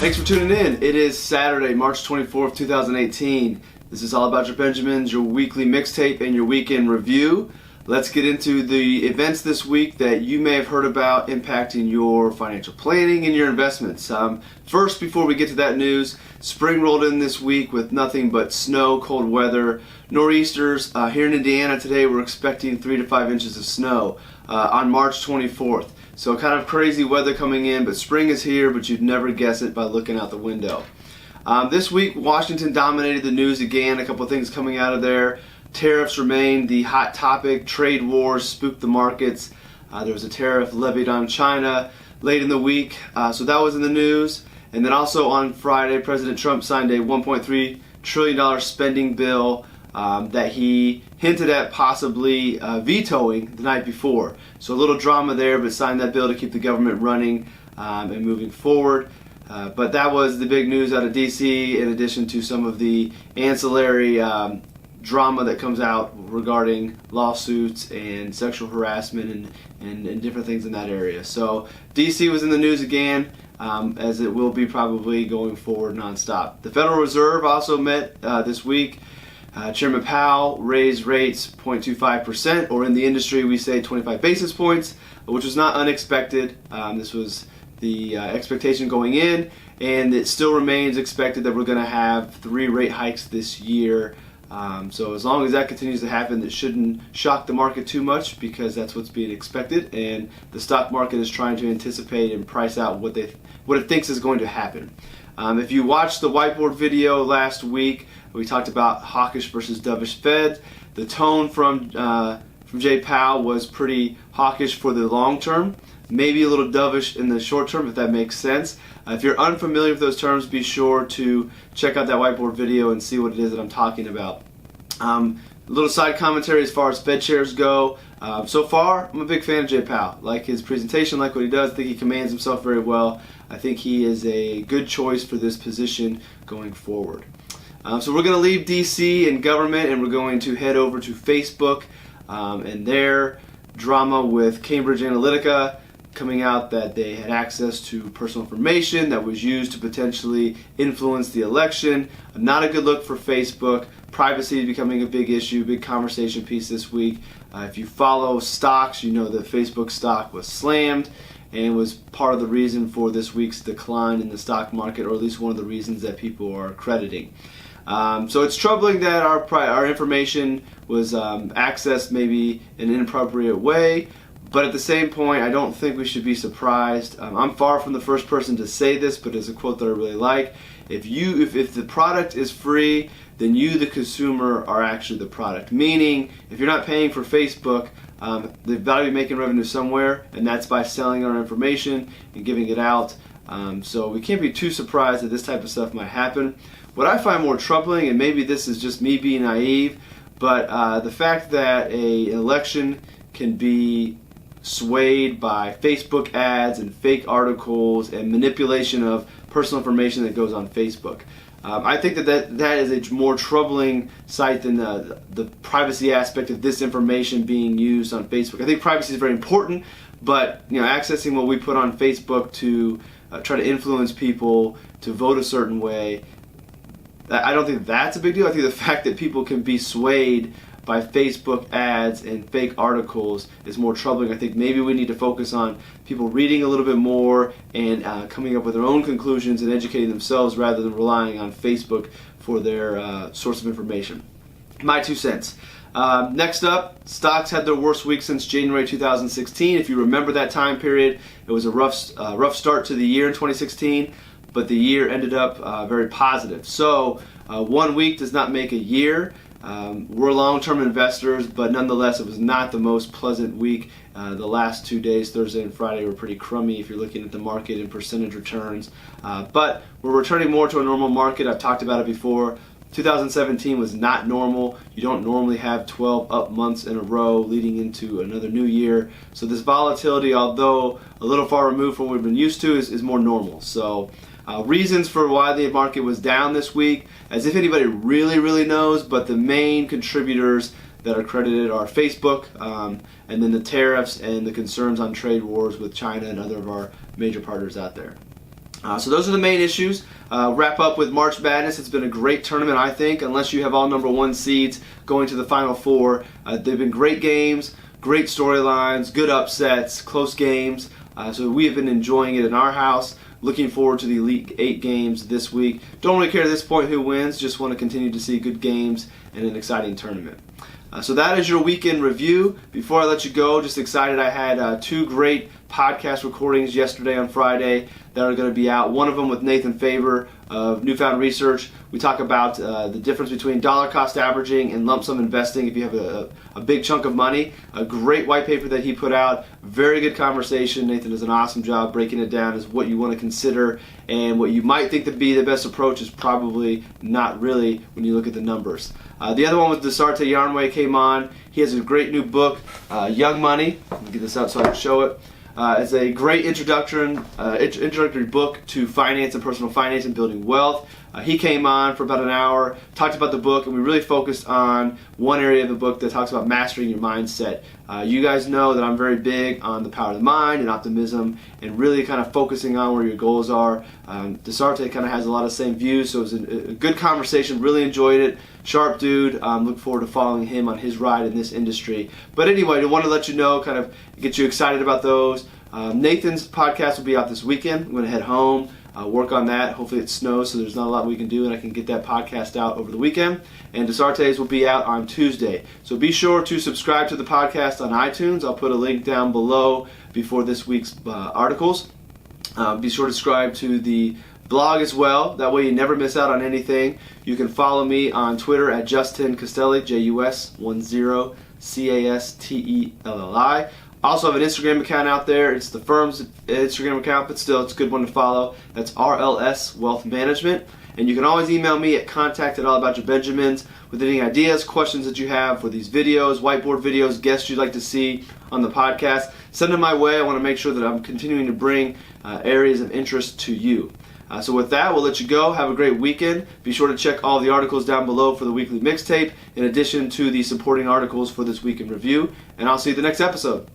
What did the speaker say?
Thanks for tuning in. It is Saturday, March 24th, 2018. This is All About Your Benjamins, your weekly mixtape and your weekend review. Let's get into the events this week that you may have heard about impacting your financial planning and your investments. First, before we get to that news, spring rolled in this week with nothing but snow, cold weather, nor'easters. Here in Indiana today, we're expecting 3 to 5 inches of snow on March 24th. So kind of crazy weather coming in, but spring is here, but you'd never guess it by looking out the window. This week, Washington dominated the news again. A couple of things coming out of there. Tariffs remain the hot topic. Trade wars spooked the markets. There was a tariff levied on China late in the week, so that was in the news. And then also on Friday, President Trump signed a $1.3 trillion spending bill that he hinted at possibly vetoing the night before. So a little drama there, but signed that bill to keep the government running and moving forward. But that was the big news out of D.C., in addition to some of the ancillary drama that comes out regarding lawsuits and sexual harassment and different things in that area. So D.C. was in the news again, as it will be probably going forward nonstop. The Federal Reserve also met this week. Chairman Powell raised rates 0.25%, or in the industry we say 25 basis points, which was not unexpected. This was the expectation going in, and it still remains expected that we're going to have 3 rate hikes this year. So as long as that continues to happen, it shouldn't shock the market too much, because that's what's being expected, and the stock market is trying to anticipate and price out what it thinks is going to happen. If you watched the whiteboard video last week, we talked about hawkish versus dovish Fed. The tone from Jay Powell was pretty hawkish for the long term, maybe a little dovish in the short term, if that makes sense. If you're unfamiliar with those terms, be sure to check out that whiteboard video and see what it is that I'm talking about. A little side commentary as far as Fed chairs go. So far, I'm a big fan of Jay Powell. Like his presentation, like what he does. I think he commands himself very well. I think he is a good choice for this position going forward. So we're going to leave DC and government, and we're going to head over to Facebook and their drama with Cambridge Analytica, coming out that they had access to personal information that was used to potentially influence the election. Not a good look for Facebook. Privacy is becoming a big issue, big conversation piece this week. If you follow stocks, you know that Facebook stock was slammed, and was part of the reason for this week's decline in the stock market, or at least one of the reasons that people are crediting. So it's troubling that our information was accessed maybe in an inappropriate way. But at the same point, I don't think we should be surprised. I'm far from the first person to say this, but it's a quote that I really like. If the product is free, then you, the consumer, are actually the product. Meaning, if you're not paying for Facebook, they've got to be making revenue somewhere, and that's by selling our information and giving it out. So we can't be too surprised that this type of stuff might happen. What I find more troubling, and maybe this is just me being naive, but the fact that an election can be swayed by Facebook ads and fake articles and manipulation of personal information that goes on Facebook. I think that is a more troubling sight than the privacy aspect of this information being used on Facebook. I think privacy is very important, but accessing what we put on Facebook to try to influence people to vote a certain way, I don't think that's a big deal. I think the fact that people can be swayed by Facebook ads and fake articles is more troubling. I think maybe we need to focus on people reading a little bit more and coming up with their own conclusions and educating themselves, rather than relying on Facebook for their source of information. My 2 cents. Next up, stocks had their worst week since January 2016. If you remember that time period, it was a rough start to the year in 2016, but the year ended up very positive. So 1 week does not make a year. We're long-term investors, but nonetheless, it was not the most pleasant week. The last 2 days, Thursday and Friday, were pretty crummy if you're looking at the market and percentage returns. But we're returning more to a normal market. I've talked about it before. 2017 was not normal. You don't normally have 12 up months in a row leading into another new year. So this volatility, although a little far removed from what we've been used to, is more normal. So reasons for why the market was down this week, as if anybody really knows, but the main contributors that are credited are Facebook, and then the tariffs and the concerns on trade wars with China and other of our major partners out there. So those are the main issues. Wrap up with March Madness. It's been a great tournament, I think, unless you have all number 1 seeds going to the Final Four. They've been great games, great storylines, good upsets, close games. So we have been enjoying it in our house. Looking forward to the Elite 8 games this week. Don't really care at this point who wins, just want to continue to see good games and an exciting tournament. So that is your weekend review. Before I let you go, just excited, I had 2 great podcast recordings yesterday on Friday that are going to be out. One of them with Nathan Faber of Newfound Research. We talk about the difference between dollar cost averaging and lump sum investing if you have a big chunk of money. A great white paper that he put out. Very good conversation. Nathan does an awesome job breaking it down as what you want to consider, and what you might think to be the best approach is probably not really when you look at the numbers. The other one was Desarte Yarnway came on. He has a great new book, Young Money. Let me get this out so I can show it. It's a great introductory book to finance and personal finance and building wealth. He came on for about an hour, talked about the book, and we really focused on one area of the book that talks about mastering your mindset. You guys know that I'm very big on the power of the mind and optimism and really kind of focusing on where your goals are. Desarte kind of has a lot of the same views, so it was a good conversation. Really enjoyed it. Sharp dude. Look forward to following him on his ride in this industry. But anyway, I want to let you know, kind of get you excited about those. Nathan's podcast will be out this weekend. I'm going to head home, work on that. Hopefully it snows, so there's not a lot we can do, and I can get that podcast out over the weekend. And Desarte's will be out on Tuesday. So be sure to subscribe to the podcast on iTunes. I'll put a link down below before this week's articles. Be sure to subscribe to the blog as well. That way you never miss out on anything. You can follow me on Twitter at Justin Castelli, JUS10 CASTELLI. I also have an Instagram account out there. It's the firm's Instagram account, but still, it's a good one to follow. That's RLS Wealth Management. And you can always email me at contact@allaboutyourbenjamins with any ideas, questions that you have for these videos, whiteboard videos, guests you'd like to see on the podcast. Send them my way. I want to make sure that I'm continuing to bring areas of interest to you. So with that, we'll let you go. Have a great weekend. Be sure to check all the articles down below for the weekly mixtape, in addition to the supporting articles for this week in review. And I'll see you at the next episode.